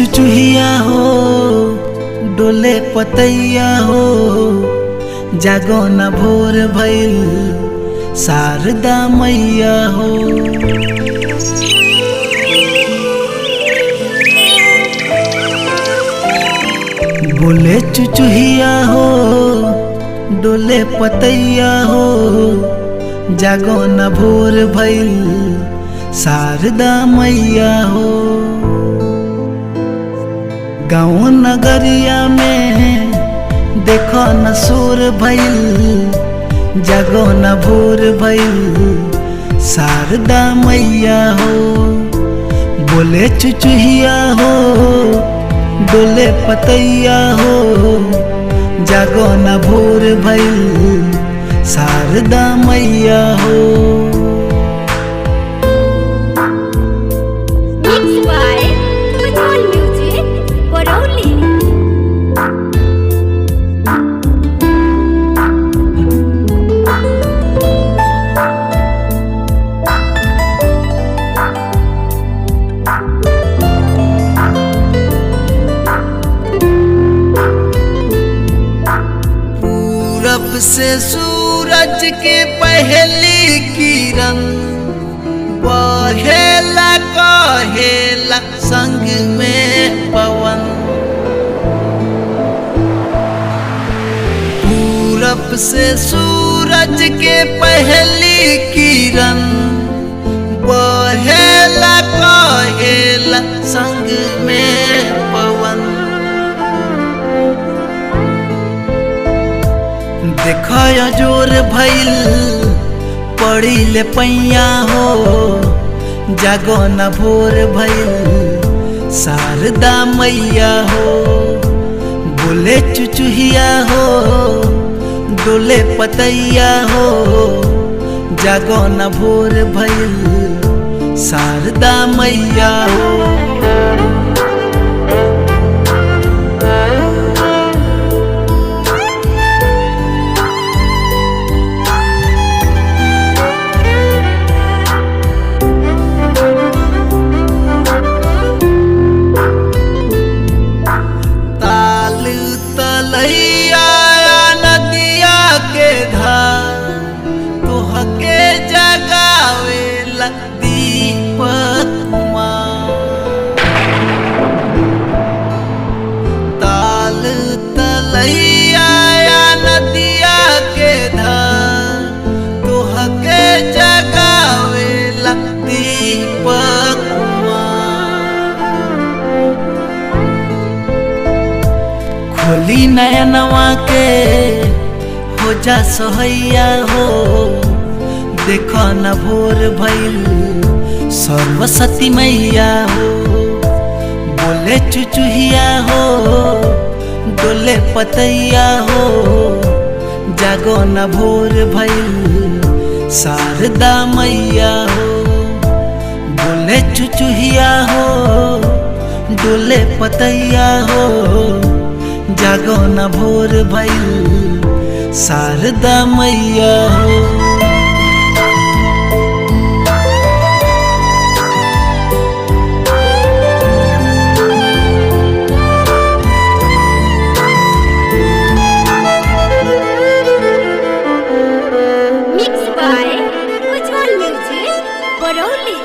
चुचुहिया हो डोले पतैया हो, जागो न भोर भइल शारदा मैया हो। बोले चुचुहिया हो डोले पतैया हो, जागो न भोर भइल शारदा मैया हो। गाँव नगरिया में देखो न शोर भइल, जागो न भोर भइल शारदा मैया हो। बोले चुचुहिया हो डोले पतैया हो, जागो न भोर भइल शारदा मैया हो। पूरब से सूरज के पहली किरण बहेला कहेला संग में पवन। पूरब से सूरज के पहली किरण बहेला कहेला संग में पवन। देखा जोर भइल पड़ी ले पैया हो, जागो न भोर भइल शारदा मैया हो। बोले चुचुहिया हो डोले पतैया हो, जागो न भोर भइल शारदा मैया हो। नदिया के धार तोहके जगावेला दीपक कुमार। ताल तलैया नदिया के धार तोहके जगावेला दीपक कुमार। खोली नयनवा के हो जा सोहैया हो, देखो न भोर भइल सरस्वती मैया हो। बोले चुचुहिया हो डोले पतैया हो, जागो न भोर भइल शारदा मैया हो। बोले चुचुहिया हो डोले पतैया हो, जागो न भोर भइल शारदा मैया हो। Mixed by Ujjwal Music, Baroली।